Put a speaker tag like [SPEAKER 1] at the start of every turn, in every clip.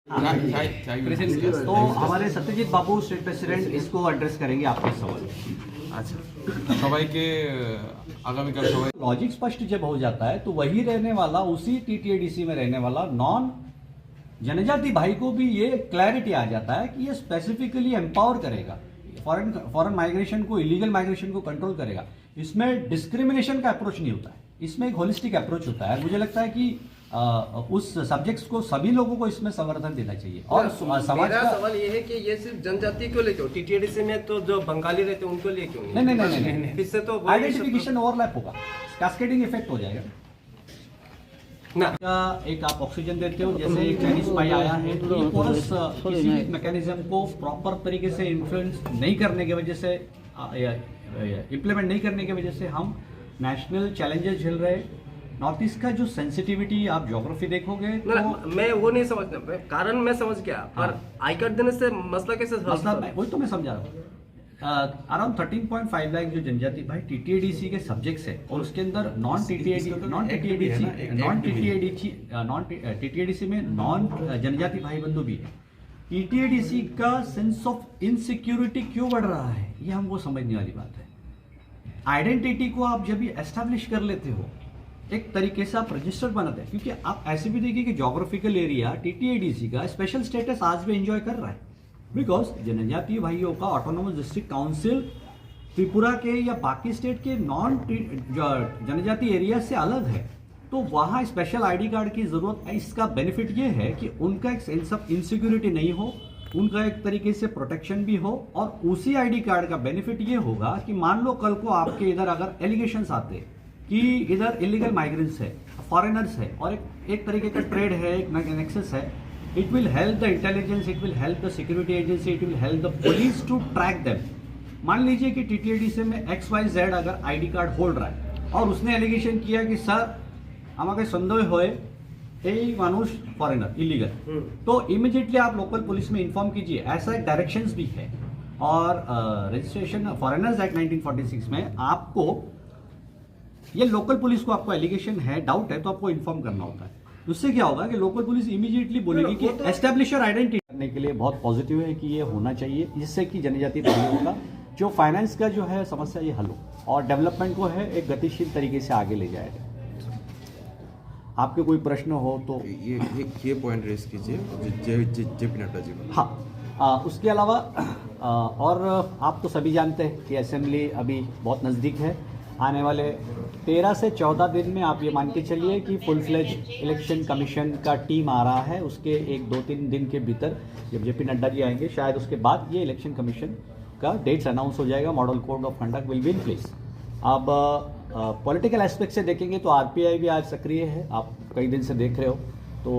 [SPEAKER 1] तो हमारे सत्यजीत बाबू state president इसको एड्रेस करेंगे आपका सवाल।
[SPEAKER 2] अच्छा, সবাইকে আগামীকাল সবাই
[SPEAKER 1] लॉजिक स्पष्ट जब हो जाता है तो वही रहने वाला उसी टीटीएडीसी में रहने वाला नॉन जनजाति भाई को भी ये क्लैरिटी आ जाता है कि ये स्पेसिफिकली एम्पावर करेगा, फॉरेन माइग्रेशन को, इलीगल माइग्रेशन को कंट्रोल करेगा। इसमें डिस्क्रिमिनेशन का अप्रोच नहीं होता है, इसमें एक होलिस्टिक अप्रोच होता है। मुझे लगता है कि उस सब्जेक्ट्स को सभी लोगों को इसमें समर्थन देना चाहिए। और समाज
[SPEAKER 3] मेरा
[SPEAKER 1] का
[SPEAKER 3] सवाल ये है कि ये सिर्फ जनजाति क्यों लेके हो? टीटीडीसी में तो जो बंगाली रहते हैं उनको लिए क्यों
[SPEAKER 1] नहीं,
[SPEAKER 3] इससे तो
[SPEAKER 1] आइडेंटिफिकेशन ओवरलैप होगा, कैस्केडिंग इफेक्ट हो जाएगा
[SPEAKER 3] ना।
[SPEAKER 1] एक आप ऑक्सीजन देते हो, जैसे एक चाइनीज पाई आया है, तो ये कोरस किसी भी मैकेनिज्म को प्रॉपर तरीके से इन्फ्लुएंस नहीं करने की वजह से, इम्प्लीमेंट नहीं करने की वजह से हम नेशनल चैलेंजेस झेल रहे हैं। नॉर्थ ईस्ट का जो सेंसिटिविटी, आप ज्योग्राफी देखोगे तो
[SPEAKER 3] मैं वो नहीं समझता, कारण मैं समझ गया, पर आई कार्ड देने से मसला कैसे
[SPEAKER 1] मसला वही तो मैं समझा रहा हूँ। अराउंड 13.5 लाख जो जनजाति भाई टीटीएडीसी के सब्जेक्ट्स है, और उसके अंदर नॉन टीटीएडीसी में नॉन जनजाति भाई बंधु भी है। टीटीएडीसी का सेंस ऑफ इनसिक्योरिटी क्यों बढ़ रहा है, ये हमको समझने वाली बात है। आइडेंटिटी को आप जब भी एस्टैब्लिश कर लेते हो, एक तरीके से आप रजिस्टर बनाते हैं, क्योंकि आप ऐसे भी देखिए कि ज्योग्राफिकल एरिया टीटीएडीसी का स्पेशल स्टेटस आज भी एंजॉय कर रहा है, बिकॉज जनजातीय भाइयों का ऑटोनोमस डिस्ट्रिक्ट काउंसिल त्रिपुरा के या बाकी स्टेट के नॉन जनजातीय एरिया से अलग है, तो वहाँ स्पेशल आईडी कार्ड की जरूरत है। इसका बेनिफिट ये है कि उनका एक सेंस ऑफ इनसिक्योरिटी नहीं हो, उनका एक तरीके से प्रोटेक्शन भी हो, और उसी आईडी कार्ड का बेनिफिट ये होगा कि मान लो कल को आपके इधर अगर एलिगेशंस आते कि इधर इलीगल माइग्रेंट्स है, फॉरेनर्स है, और एक तरीके का ट्रेड है, एक नेक्सस है, it will help the intelligence, it will help the security agency, it will help the police to track them. मान लीजिए कि टीटीएडीसी में XYZ अगर आईडी कार्ड होल्ड रहा है और उसने एलिगेशन किया कि सर আমাকে সন্দেহ হয় এই মানুষ फॉरेनर इलीगल, तो इमीडिएटली आप लोकल पुलिस में इन्फॉर्म कीजिए। ऐसा एक डायरेक्शंस भी है, और रजिस्ट्रेशन फॉरेनर्स एक्ट 1946 में आपको ये लोकल पुलिस को आपको एलिगेशन है, डाउट है, तो आपको इन्फॉर्म करना होता है। उससे क्या होगा कि लोकल पुलिस इमीडिएटली बोलेगी कि एस्टैब्लिशर आइडेंटिटी करने के लिए बहुत पॉजिटिव है कि ये होना चाहिए, जिससे कि जनजाति भाइयों का जो फाइनेंस का जो है समस्या ये हल हो, और डेवलपमेंट को है एक गतिशील तरीके से आगे ले जाएगा। आपके कोई प्रश्न हो तो
[SPEAKER 2] ये पॉइंट रेस कीजिए जेपी नड्डा जी को।
[SPEAKER 1] हाँ, उसके अलावा और आप तो सभी जानते हैं कि असेंबली अभी बहुत नज़दीक है। आने वाले 13 से 14 दिन में आप ये मान के चलिए कि फुल फ्लेज इलेक्शन कमीशन का टीम आ रहा है। उसके 1-2-3 दिन के भीतर जब जेपी नड्डा जी आएंगे, शायद उसके बाद ये इलेक्शन कमीशन का डेट्स अनाउंस हो जाएगा, model code of conduct will be in place. अब पॉलिटिकल एस्पेक्ट से देखेंगे तो आरपीआई भी आज सक्रिय है, आप कई दिन से देख रहे हो। तो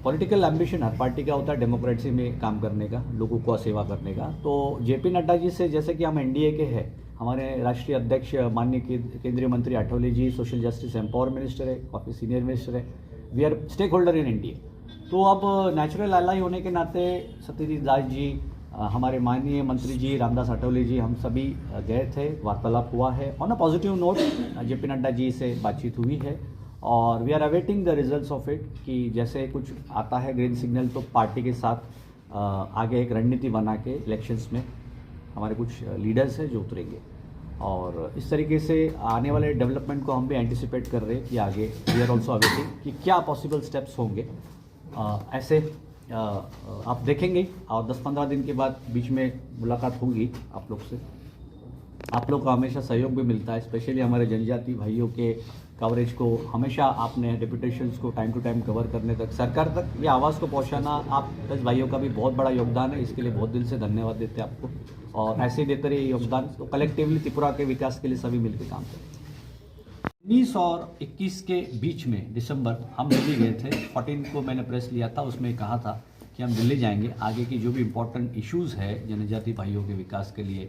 [SPEAKER 1] पॉलिटिकल एम्बिशन हर पार्टी का होता है, डेमोक्रेसी में काम करने का, लोगों को सेवा करने का। तो जेपी नड्डा जी से, जैसे कि हम एनडीए के हैं, हमारे राष्ट्रीय अध्यक्ष माननीय केंद्रीय मंत्री Athawale ji social justice empower minister है, काफ़ी सीनियर मिनिस्टर है, we are stakeholder in NDA. तो अब नेचुरल एलाई होने के नाते सत्यजीत दास जी, हमारे माननीय मंत्री जी रामदास आठवले जी, हम सभी गए थे, वार्तालाप हुआ है। On a positive note JP Nadda ji से बातचीत हुई है, और we are awaiting the results of it कि जैसे कुछ आता है ग्रीन सिग्नल, तो पार्टी के साथ आगे एक रणनीति बना के इलेक्शंस में हमारे कुछ लीडर्स हैं जो उतरेंगे, और इस तरीके से आने वाले डेवलपमेंट को हम भी एंटिसिपेट कर रहे हैं कि आगे वी आर ऑल्सो अवेटिंग कि क्या पॉसिबल स्टेप्स होंगे। ऐसे आप देखेंगे, और 10-15 दिन के बाद बीच में मुलाकात होगी आप लोग से। आप लोग का हमेशा सहयोग भी मिलता है, स्पेशली हमारे जनजाति भाइयों के कवरेज को हमेशा आपने डेपुटेशंस को टाइम टू टाइम कवर करने तक, सरकार तक ये आवाज़ को पहुंचाना, आप 10 भाइयों का भी बहुत बड़ा योगदान है। इसके लिए बहुत दिल से धन्यवाद देते हैं आपको, और ऐसे ही देते रहिए योगदान। तो कलेक्टिवली त्रिपुरा के विकास के लिए सभी मिलकर काम करें। 19 और 21 के बीच में दिसंबर हम दिल्ली गए थे। 14 को मैंने प्रेस लिया था, उसमें कहा था कि हम दिल्ली जाएंगे, आगे की जो भी इम्पोर्टेंट इश्यूज़ है जनजाति भाइयों के विकास के लिए,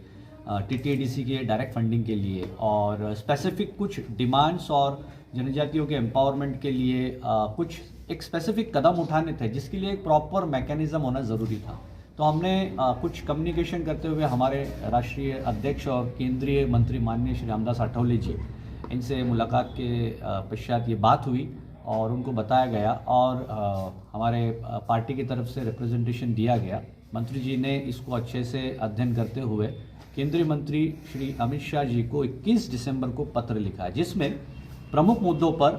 [SPEAKER 1] टीटीएडीसी के डायरेक्ट फंडिंग के लिए, और स्पेसिफिक कुछ डिमांड्स और जनजातियों के एम्पावरमेंट के लिए कुछ एक स्पेसिफिक कदम उठाने थे, जिसके लिए एक प्रॉपर मैकेनिज्म होना ज़रूरी था। तो हमने कुछ कम्युनिकेशन करते हुए हमारे राष्ट्रीय अध्यक्ष और केंद्रीय मंत्री माननीय श्री रामदास आठवले जी, इनसे मुलाकात के पश्चात ये बात हुई और उनको बताया गया और हमारे पार्टी की तरफ से रिप्रेजेंटेशन दिया गया। मंत्री जी ने इसको अच्छे से अध्ययन करते हुए केंद्रीय मंत्री श्री अमित शाह जी को 21 दिसंबर को पत्र लिखा है, जिसमें प्रमुख मुद्दों पर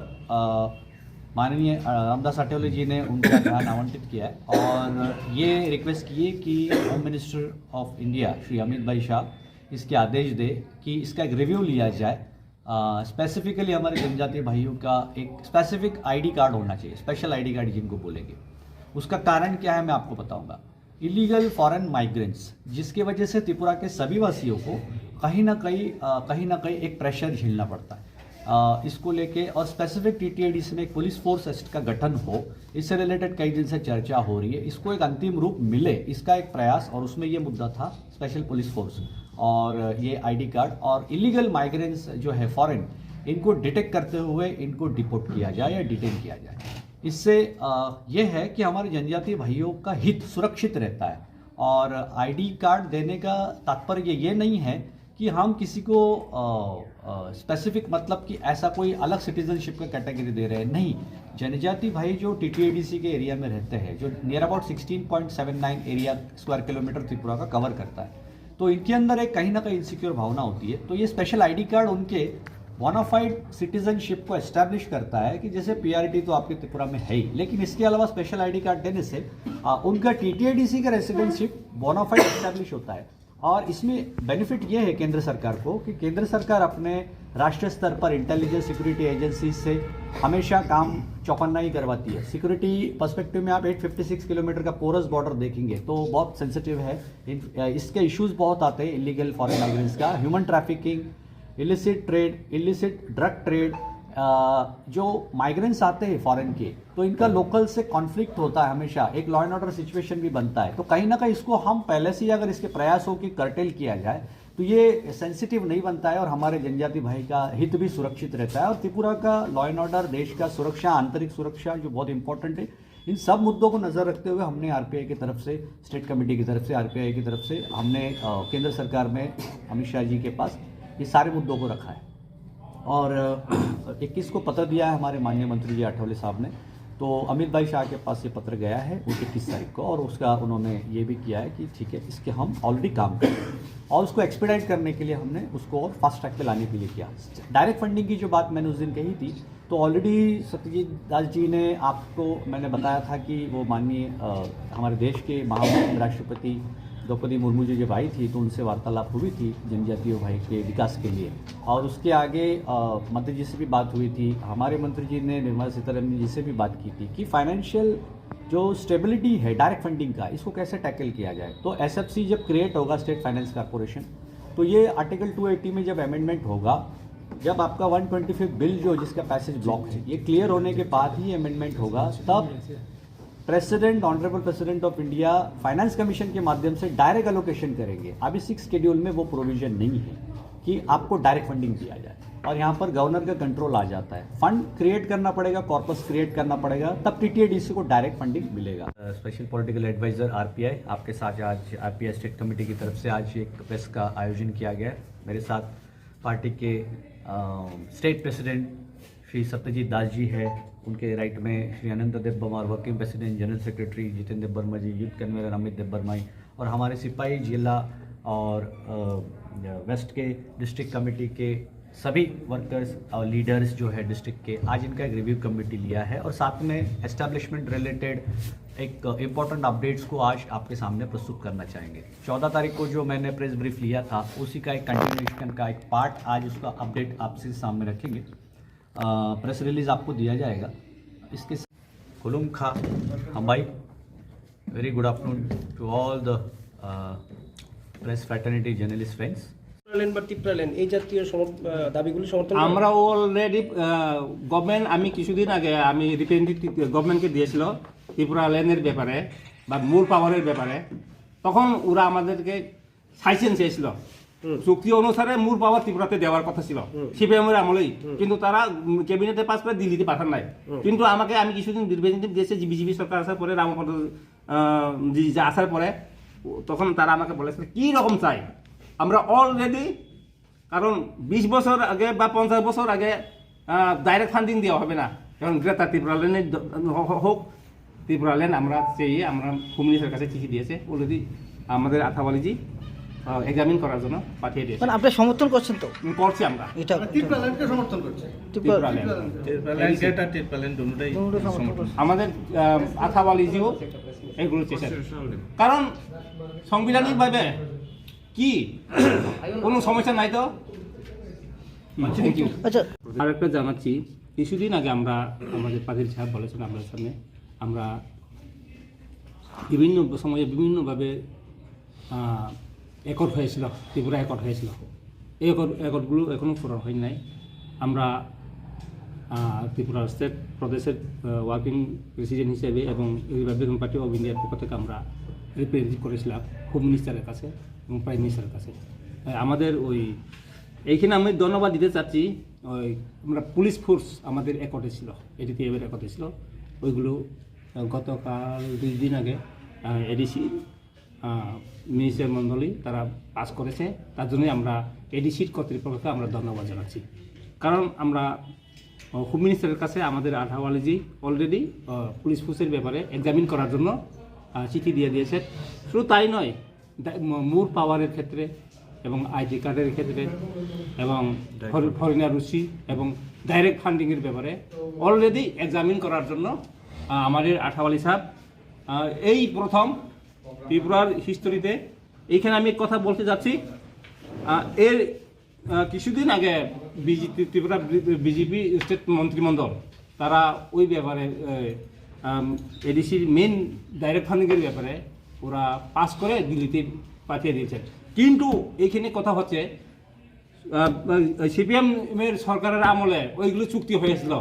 [SPEAKER 1] माननीय रामदास अठावले जी ने उनका ध्यान आवंटित किया है और ये रिक्वेस्ट की है कि home minister of India Shri Amit भाई शाह इसके आदेश दे कि इसका एक रिव्यू लिया जाए। स्पेसिफिकली हमारे जनजातीय भाइयों का एक स्पेसिफिक आईडी कार्ड होना चाहिए, स्पेशल आईडी कार्ड जिनको बोलेंगे। उसका कारण क्या है मैं आपको बताऊंगा। इलीगल फॉरेन माइग्रेंट्स, जिसकी वजह से त्रिपुरा के सभी वासियों को कहीं ना कहीं एक प्रेशर झेलना पड़ता है। इसको लेके और स्पेसिफिक टीटीएडीसी में एक पुलिस फोर्स एक्ट का गठन हो, इससे रिलेटेड कई दिन से चर्चा हो रही है। इसको एक अंतिम रूप मिले, इसका एक प्रयास, और उसमें ये मुद्दा था स्पेशल पुलिस फोर्स और ये आईडी कार्ड और इलीगल माइग्रेंट्स जो है फॉरेन, इनको डिटेक्ट करते हुए इनको डिपोर्ट किया जाए या डिटेन किया जाए। इससे ये है कि हमारे जनजातीय भाइयों का हित सुरक्षित रहता है। और आईडी कार्ड देने का तात्पर्य ये नहीं है कि हम किसी को स्पेसिफिक मतलब कि ऐसा कोई अलग सिटीजनशिप का कैटेगरी दे रहे हैं, नहीं। जनजाति भाई जो टीटीएडीसी के एरिया में रहते हैं, जो near about 16.79 area square kilometre Tripura का कवर करता है, तो इनके अंदर एक कहीं ना कहीं इनसिक्योर भावना होती है। तो ये स्पेशल आईडी कार्ड उनके बोनाफाइड सिटीजनशिप को एस्टैब्लिश करता है कि जैसे पीआरटी तो आपके त्रिपुरा में है ही, लेकिन इसके अलावा स्पेशल आईडी कार्ड देने से उनका टीटीएडीसी का रेसिडेंटशिप बोनाफाइड एस्टैब्लिश होता है। और इसमें बेनिफिट ये है केंद्र सरकार को कि केंद्र सरकार अपने राष्ट्रीय स्तर पर इंटेलिजेंस सिक्योरिटी एजेंसी से हमेशा काम चौकन्नाई करवाती है। सिक्योरिटी पर्सपेक्टिव में आप 856 किलोमीटर का पोरस बॉर्डर देखेंगे तो बहुत सेंसिटिव है। इसके इश्यूज बहुत आते हैं, इलीगल फॉरेन माइग्रेंट्स का, human trafficking, illicit trade, illicit drug trade. जो माइग्रेंट्स आते हैं फॉरेन के, तो इनका लोकल से कॉन्फ्लिक्ट होता है, हमेशा एक लॉ एंड ऑर्डर सिचुएशन भी बनता है। तो कहीं ना कहीं इसको हम पहले से ही अगर इसके प्रयास हो कि कर्टेल किया जाए तो ये सेंसिटिव नहीं बनता है और हमारे जनजाति भाई का हित भी सुरक्षित रहता है। और त्रिपुरा का लॉ एंड ऑर्डर, देश का सुरक्षा, आंतरिक सुरक्षा जो बहुत इंपॉर्टेंट है, इन सब मुद्दों को नजर रखते हुए हमने आरपीआई की तरफ से, स्टेट कमेटी की तरफ से, आरपीआई की तरफ से हमने केंद्र सरकार में अमित शाह जी के पास ये सारे मुद्दों को रखा है। और 21 को पत्र दिया है हमारे माननीय मंत्री जी अठावले साहब ने। तो अमित भाई शाह के पास ये पत्र गया है 21 तारीख को, और उसका उन्होंने ये भी किया है कि ठीक है, इसके हम ऑलरेडी काम करें और उसको एक्सपेडाइट करने के लिए हमने उसको और फास्ट ट्रैक पे लाने के लिए किया। डायरेक्ट फंडिंग की जो बात मैंने उस दिन कही थी, तो ऑलरेडी सत्यजीत दास जी ने आपको मैंने बताया था कि वो माननीय हमारे देश के महामहिम राष्ट्रपति द्रौपदी मुर्मू जी जब आई थी तो उनसे वार्तालाप हुई थी जनजातीय भाई के विकास के लिए। और उसके आगे मंत्री जी से भी बात हुई थी, हमारे मंत्री जी ने निर्मला सीतारमण जी से भी बात की थी कि फाइनेंशियल जो स्टेबिलिटी है डायरेक्ट फंडिंग का, इसको कैसे टैकल किया जाए। तो एसएफसी जब क्रिएट होगा, स्टेट फाइनेंस कॉर्पोरेशन, तो ये आर्टिकल 280 में जब अमेंडमेंट होगा, जब आपका 125 बिल जो जिसका पैसेज ब्लॉक है, ये क्लियर होने के बाद ही अमेंडमेंट होगा, तब president, honourable president of India finance commission के माध्यम से डायरेक्ट एलोकेशन करेंगे। अभी 6 शेड्यूल में वो प्रोविजन नहीं है कि आपको डायरेक्ट फंडिंग दिया जाए, और यहाँ पर गवर्नर का कंट्रोल आ जाता है। फंड क्रिएट करना पड़ेगा, कॉर्पस क्रिएट करना पड़ेगा, तब टीटीएडीसी को डायरेक्ट फंडिंग मिलेगा। स्पेशल पॉलिटिकल एडवाइजर आरपीआई आपके साथ आज आरपीआई स्टेट कमेटी की तरफ से आज एक प्रेस का आयोजन किया गया। मेरे साथ पार्टी के स्टेट प्रेसिडेंट श्री सत्यजीत दास जी है, उनके राइट में Shri Ananta Dev Verma, working president general secretary Jitendra Verma ji, youth convener Amit Dev Verma, और हमारे सिपाही जिला और वेस्ट के डिस्ट्रिक्ट कमेटी के सभी वर्कर्स और लीडर्स जो है डिस्ट्रिक्ट के, आज इनका एक रिव्यू कमेटी लिया है और साथ में एस्टैब्लिशमेंट रिलेटेड एक इम्पॉर्टेंट अपडेट्स को आज आपके सामने प्रस्तुत करना चाहेंगे। 14 तारीख को जो मैंने प्रेस ब्रीफ लिया था, उसी का एक कंटिन्यूएशन का एक पार्ट आज उसका अपडेट आपसे सामने रखेंगे। प्रेस रिलीज आपको दिया जाएगा। इसके खुलुम खा हम भाई, very good afternoon to all the press fraternity journalist friends.
[SPEAKER 3] এই জাতীয় দাবিগুলি সমর্থন
[SPEAKER 4] আমরা অলরেডি গভর্নমেন্ট, আমি কিছুদিন আগে আমি রিপ্রেজেন্টেটিভ গভর্নমেন্টকে দিয়েছিল ত্রিপুরা ল্যান্ডের ব্যাপারে বা মূল পাওয়ারের ব্যাপারে। তখন ওরা আমাদেরকে সাইসেন্স চেয়েছিল, চুক্তি অনুসারে মূল পাওয়ার ত্রিপুরাতে দেওয়ার কথা ছিল সিপিএমের আমলেই, কিন্তু তারা ক্যাবিনেটে পাস করে দিল্লিতে পাঠান নাই। কিন্তু আমি কিছুদিন রিপ্রেজেন্টেটিভ দিয়েছে, বিজেপি সরকার আসার পরে, রামপদ জি আসার পরে, তখন তারা আমাকে বলেছিল কী রকম চাই। আমরা অলরেডি, কারণ 20 বছর আগে বা 50 বছর আগে ডাইরেক্ট ফান্ডিং দেওয়া হবে না, এখন গ্রেতা ত্রিপুরাল্যান্ডের হোক, ত্রিপুরাল্যান্ড আমরা চেয়ে আমরা হোম মিনিস্টারের কাছে চিঠি দিয়েছে, অলরেডি আমাদের আথাওয়ালিজি এক্সামিন করার জন্য পাঠিয়ে দিয়েছে।
[SPEAKER 5] মানে আপনি সমর্থন করছেন তো
[SPEAKER 4] করছি আমরা
[SPEAKER 5] এটা
[SPEAKER 6] ত্রিপুরাল্যান্ডকে সমর্থন করছে।
[SPEAKER 4] ত্রিপুরাল্যান্ড।
[SPEAKER 5] দুটো সমর্থন করছেন।
[SPEAKER 4] আমাদের আথাওয়ালিজিও এগুলো চেয়েছেন, কারণ সাংবিধানিকভাবে কি কোনো সমস্যা নাই তো। Thank you.
[SPEAKER 5] আচ্ছা
[SPEAKER 4] আর একটা জানাচ্ছি, কিছুদিন আগে আমরা আমাদের পাতিল সাহেব বলেছেন আপনার সামনে, আমরা বিভিন্ন সময়ে বিভিন্নভাবে একট হয়েছিল, ত্রিপুরা একট হয়েছিল। এই একটগুলো এখনও পূরণ হয় নাই। আমরা ত্রিপুরা স্টেট প্রদেশের ওয়ার্কিং প্রেসিডেন্ট হিসেবে এবং রিপাবলিকান পার্টি অফ ইন্ডিয়ার পক্ষ থেকে আমরা রিপ্রেজেন্ট করেছিলাম হোম মিনিস্টারের কাছে এবং প্রাইম মিনিস্টারের কাছে। আমাদের ওই এইখানে আমি ধন্যবাদ দিতে চাচ্ছি, ওই আমরা পুলিশ ফোর্স আমাদের একটে ছিল, এডিটিএফের একটে ছিল। ওইগুলো গতকাল 2 দিন আগে এডিসি মিনিস্টার মণ্ডলী তারা পাস করেছে। তার জন্যই আমরা এডিসির কর্তৃপক্ষকে আমরা ধন্যবাদ জানাচ্ছি, কারণ আমরা হোম মিনিস্টারের কাছে আমাদের আঠাওয়ালিজি অলরেডি পুলিশ ফোর্সের ব্যাপারে এক্সামিন করার জন্য চিঠি দিয়ে দিয়েছে। শুধু তাই নয়, মোর পাওয়ারের ক্ষেত্রে এবং আইডি কার্ডের ক্ষেত্রে এবং ফরেনার রুচি এবং ডাইরেক্ট ফান্ডিংয়ের ব্যাপারে অলরেডি এক্সামিন করার জন্য আমাদের আঠাওয়ালি সাহেব এই প্রথম ত্রিপুরার হিস্টোরিতে এইখানে আমি কথা বলতে যাচ্ছি। এর কিছুদিন আগে ত্রিপুরা বিজেপি স্টেট মন্ত্রিমণ্ডল তারা ওই ব্যাপারে এডিসির মেন ডাইরেক্ট ফান্ডিংয়ের ব্যাপারে ওরা পাস করে দিল্লিতে পাঠিয়ে দিয়েছেন। কিন্তু এইখানে কথা হচ্ছে সিপিএমের সরকারের আমলে ওইগুলো চুক্তি হয়েছিল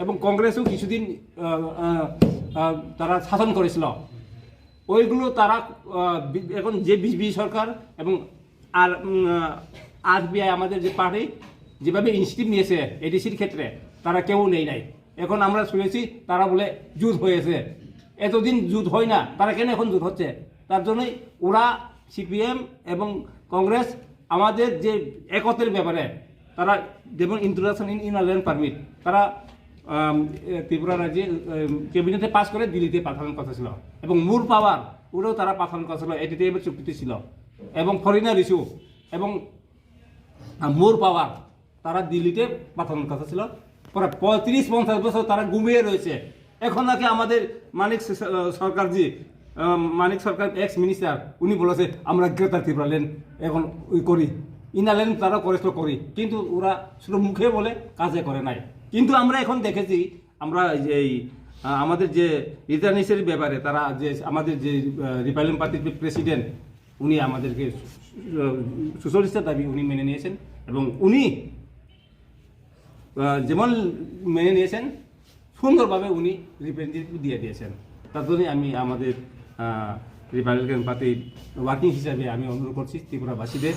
[SPEAKER 4] এবং কংগ্রেসও কিছুদিন তারা শাসন করেছিল। ওইগুলো তারা এখন যে বিজেপি সরকার এবং আরবিআই আমাদের যে পার্টি যেভাবে ইনিশিয়েটিভ নিয়েছে এডিসির ক্ষেত্রে তারা কেউ নেই নাই। এখন আমরা শুনেছি তারা বলে যুদ্ধ হয়েছে, এতদিন যুদ্ধ হয় না, তারা কেন এখন যুদ্ধ হচ্ছে? তার জন্যই ওরা সিপিএম এবং কংগ্রেস আমাদের যে একতের ব্যাপারে তারা যেমন ইন্ট্রোডাকশন ইন ইনারল্যান্ড পারমিট তারা ত্রিপুরা রাজ্যে ক্যাবিনেটে পাস করে দিল্লিতে পাঠানোর কথা ছিল এবং মূল পাওয়ার ওরাও তারা পাঠানোর কথা ছিল, এটিটিএফের চুক্তিতে ছিল এবং ফরেনার ইস্যু এবং মোর পাওয়ার তারা দিল্লিতে পাঠানোর কথা ছিল। প্রায় 35-50 বছর তারা ঘুমিয়ে রয়েছে। এখন নাকি আমাদের মানিক সরকার এক্স মিনিস্টার উনি বলেছে আমরা গ্রেটার ত্রিপুরাল্যান্ড এখন ওই করি, ইনারল্যান্ড তারা করি, কিন্তু ওরা শুধু মুখে বলে কাজে করে নাই। কিন্তু আমরা এখন দেখেছি আমরা এই আমাদের যে রিটার্নিসের ব্যাপারে তারা যে আমাদের যে রিপাবলিকান পার্টির প্রেসিডেন্ট উনি আমাদেরকে সোশ্যালিস্টের দাবি উনি মেনে নিয়েছেন এবং উনি যেমন মেনে নিয়েছেন সুন্দরভাবে উনি রিপ্রেজেন্টেটিভ দিয়ে দিয়েছেন। তার জন্যই আমি আমাদের রিপাবলিকান পার্টির ওয়ার্কিং হিসাবে আমি অনুরোধ করছি ত্রিপুরাবাসীদের,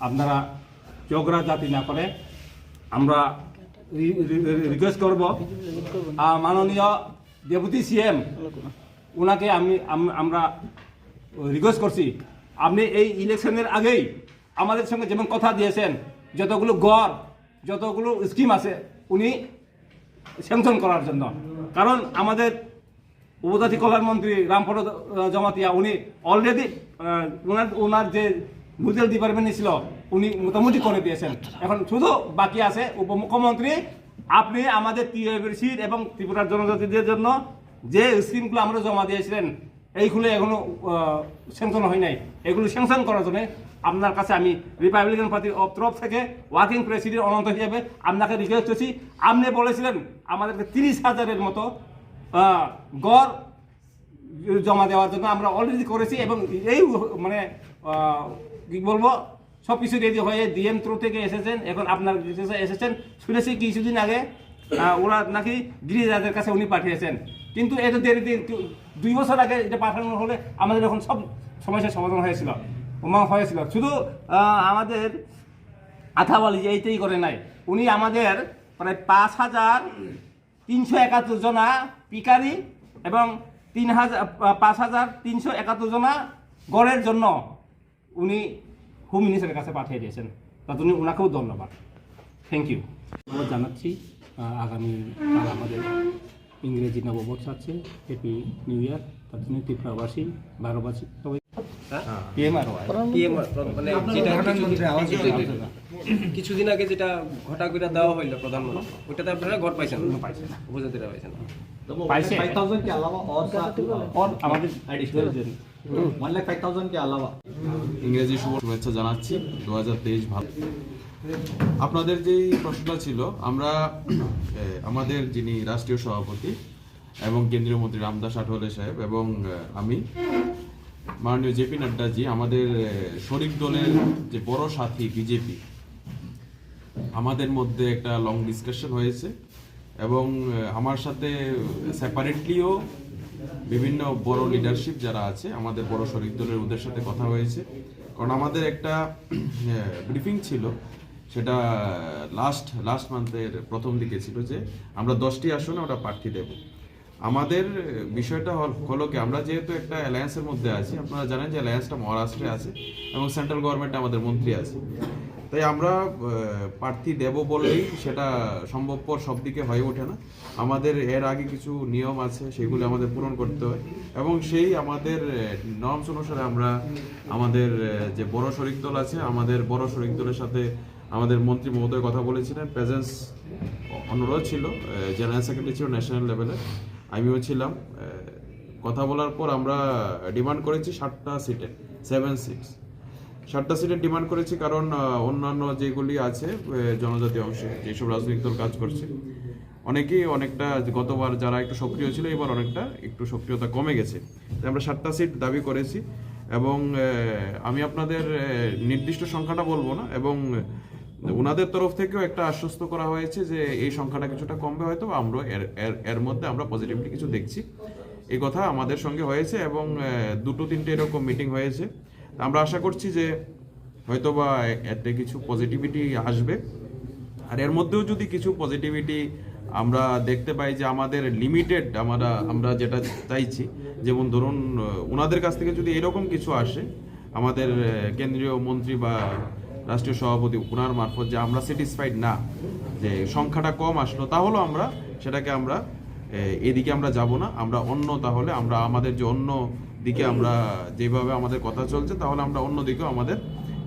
[SPEAKER 4] আপনারা ঝগড়া জাতি না করে আমরা রিকোয়েস্ট করব মাননীয় ডেপুটি সিএম ওনাকে আমরা রিকোয়েস্ট করছি, আপনি এই ইলেকশনের আগেই আমাদের সঙ্গে যেমন কথা দিয়েছেন যতগুলো যতগুলো স্কিম আছে উনি স্যাংশন করার জন্য। কারণ আমাদের উপজাতি কল্যাণ মন্ত্রী রামপদ জমাতিয়া উনি অলরেডি ওনার যে নোডাল ডিপার্টমেন্ট ছিল উনি মোটামুটি করে দিয়েছেন। এখন শুধু বাকি আছে উপমুখ্যমন্ত্রী, আপনি আমাদের টিএফের সিট এবং ত্রিপুরার জনজাতিদের জন্য যে স্কিমগুলো আমরা জমা দিয়েছিলেন এইগুলো এখনো স্যাংশন হয় নাই। এগুলো স্যাংশন করার জন্য আপনার কাছে আমি রিপাবলিকান পার্টির তরফ থেকে ওয়ার্কিং প্রেসিডেন্ট অনন্ত হিসেবে আপনাকে রিকোয়েস্ট করছি। আপনি বলেছিলেন আমাদেরকে 30,000-এর মতো গড় জমা দেওয়ার জন্য, আমরা অলরেডি করেছি এবং এই মানে কি বলবো সব কিছু রেডি হয়ে ডিএম থ্রু থেকে এসেছেন, এখন আপনার এসেছেন। শুনেছি কিছুদিন আগে ওরা নাকি গিরিরাজের কাছে উনি পাঠিয়েছেন, কিন্তু এটা দেরিতে 2 বছর আগে এটা পাঠানো হলে আমাদের এখন সব সমস্যার সমাধান হয়েছিল। শুধু আমাদের আথাওয়ালি যে এইটাই করে নাই, উনি আমাদের প্রায় 5,371 জনা পিকারি এবং 5,371 জনা গড়ের জন্য উনি হোম মিনিস্টারের কাছে পাঠিয়ে দিয়েছেন। তার জন্য ওনাকেও ধন্যবাদ, থ্যাংক ইউ। আমরা জানাচ্ছি আগামী কাল আমাদের ইংরেজি নববর্ষ আছে, হ্যাপি নিউ ইয়ার। তার জন্য ত্রিপুরাবাসী, ভারতবাসী সবাই PMR
[SPEAKER 3] মানে যেটা কিছুদিন আগে যেটা ঘটা করে দেওয়া হইলো প্রধানমন্ত্রী, ওইটাতে আপনারা ঘর পাইছেন উপজাতিরা পাইছেন
[SPEAKER 4] পাইছে।
[SPEAKER 1] 5,000 के अलावा
[SPEAKER 4] और আমাদের
[SPEAKER 1] एडिशनल 1,05,000 के अलावा
[SPEAKER 2] ইংরেজি শুভেচ্ছা জানাচ্ছি। 2023 ভালো। আপনাদের যেই প্রশ্নটা ছিল, আমরা আমাদের যিনি রাষ্ট্রীয় সভাপতি এবং কেন্দ্রীয় মন্ত্রী রামদাস আঠওয়ালে সাহেব এবং আমি মাননীয় জেপি নাড্ডাজি, আমাদের শরিক দলের যে বড় সাথী বিজেপি, আমাদের মধ্যে একটা লং ডিসকাশন হয়েছে এবং আমার সাথে সেপারেটলিও বিভিন্ন বড় লিডারশিপ যারা আছে আমাদের বড় শরিক দলের ওদের সাথে কথা হয়েছে। কারণ আমাদের একটা ব্রিফিং ছিল, সেটা লাস্ট মান্থের প্রথম দিকে ছিল যে আমরা 10টি আসনে ওটা প্রার্থী দেব। আমাদের বিষয়টা হলো কি, আমরা যেহেতু একটা অ্যালায়েন্সের মধ্যে আছি, আপনারা জানেন যে অ্যালায়েন্সটা মহারাষ্ট্রে আছে এবং সেন্ট্রাল গভর্নমেন্টে আমাদের মন্ত্রী আছে, তাই আমরা প্রার্থী দেব বললেই সেটা সম্ভবপর সব দিকে হয়ে ওঠে না। আমাদের এর আগে কিছু নিয়ম আছে, সেগুলো আমাদের পূরণ করতে হয় এবং সেই আমাদের নর্মস অনুসারে আমরা আমাদের যে বড় শরিক দল আছে, আমাদের বড় শরিক দলের সাথে আমাদের মন্ত্রী মহোদয় কথা বলেছিলেন, প্রেজেন্স অনুরোধ ছিল, জেনারেল সেক্রেটারি ছিল ন্যাশনাল লেভেলে, আমিও ছিলাম। কথা বলার পর আমরা ডিমান্ড করেছি 7টা সিটে, 7টা সিটের ডিমান্ড করেছি, কারণ অন্যান্য যেগুলি আছে জনজাতি অংশে যেসব রাজনৈতিক দল কাজ করছে, অনেকেই অনেকটা গতবার যারা একটু সক্রিয় ছিল, এবার অনেকটা একটু সক্রিয়তা কমে গেছে, তাই আমরা 7টা সিট দাবি করেছি এবং আমি আপনাদের নির্দিষ্ট সংখ্যাটা বলবো না এবং ওনাদের তরফ থেকেও একটা আশ্বস্ত করা হয়েছে যে এই সংখ্যাটা কিছুটা কমবে, হয়তো আমরা এর মধ্যে আমরা পজিটিভলি কিছু দেখছি, এই কথা আমাদের সঙ্গে হয়েছে এবং 2-3টে এরকম মিটিং হয়েছে। আমরা আশা করছি যে হয়তোবা এতে কিছু পজিটিভিটি আসবে। আর এর মধ্যেও যদি কিছু পজিটিভিটি আমরা দেখতে পাই যে আমাদের লিমিটেড আমরা যেটা চাইছি, যেমন ধরুন ওনাদের কাছ থেকে যদি এরকম কিছু আসে, আমাদের কেন্দ্রীয় মন্ত্রী বা রাষ্ট্রীয় সভাপতি ওনার মারফত, যে আমরা স্যাটিসফাইড না, যে সংখ্যাটা কম আসলো, তাহলে আমরা সেটাকে এদিকে আমরা যাব না, আমরা তাহলে আমরা আমাদের যে অন্য দিকে আমরা যেভাবে আমাদের কথা চলছে, তাহলে আমরা অন্য দিকেও আমাদের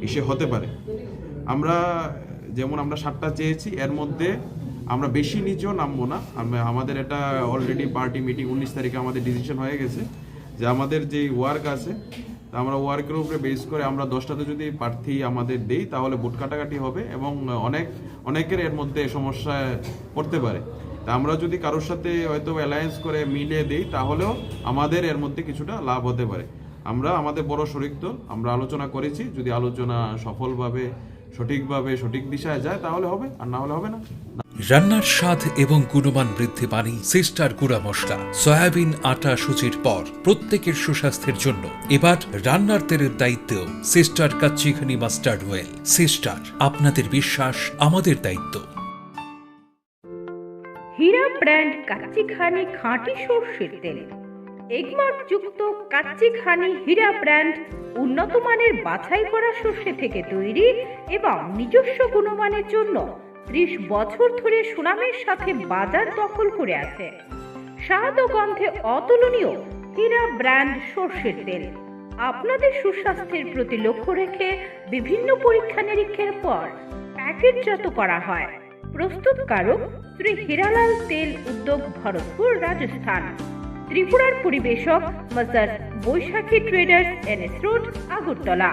[SPEAKER 2] এসে হতে পারে। আমরা 7টা চেয়েছি, এর মধ্যে আমরা বেশি নিচেও নামবো না। আমাদের এটা অলরেডি পার্টি মিটিং 19 তারিখে আমাদের ডিসিশন হয়ে গেছে যে আমাদের যে ওয়ার্ক আছে, আমরা ওয়ার্কের উপরে বেস করে আমরা 10টাতে যদি প্রার্থী আমাদের দেই, তাহলে ভোট কাটাকাটি হবে এবং অনেকের এর মধ্যে সমস্যায় পড়তে পারে। তা আমরা যদি কারোর সাথে হয়তো অ্যালায়েন্স করে মিলিয়ে দিই, তাহলেও আমাদের এর মধ্যে কিছুটা লাভ হতে পারে। আমরা আমাদের বড় শরিক দল আমরা আলোচনা করেছি, যদি আলোচনা সফলভাবে সঠিকভাবে সঠিক দিশায় যায় তাহলে হবে, আর না হলে হবে না।
[SPEAKER 5] রান্নার স্বাদ এবং গুণমান বৃদ্ধি পানি সিস্টার গুঁড়া মশলা, সয়াবিন আটা সুজির পর প্রত্যেকের সুস্বাস্থ্যের জন্য এবার রান্নার তেলের দায়িত্বেও sister kachi ghani mustard oil. Sister, আপনাদের বিশ্বাস আমাদের দায়িত্ব।
[SPEAKER 6] হীরা ব্র্যান্ড কাচ্চিঘানি খাঁটি সরষের তেল, এগমার্ক যুক্ত কাচ্চিঘানি হীরা ব্র্যান্ড উন্নত মানের বাছাই করা সরষে থেকে তৈরি এবং নিজস্ব গুণমানের জন্য 30 বছর ধরে সুনামের সাথে বাজার দখল করে আছে। স্বাদ ও গন্ধে অতুলনীয় হীরা ব্র্যান্ড সরষের তেল আপনাদের সুস্বাস্থ্যের প্রতি লক্ষ্য রেখে বিভিন্ন পরীক্ষা নিরীক্ষার পর প্যাকেটজাত করা হয়। প্রস্তুতকারক শ্রী হীরালাল তেল উদ্যোগ, ভরতপুর, রাজস্থান। ত্রিপুরার পরিবেশক মাজার বৈশাখী ট্রেডার্স, NS রোড, আগরতলা।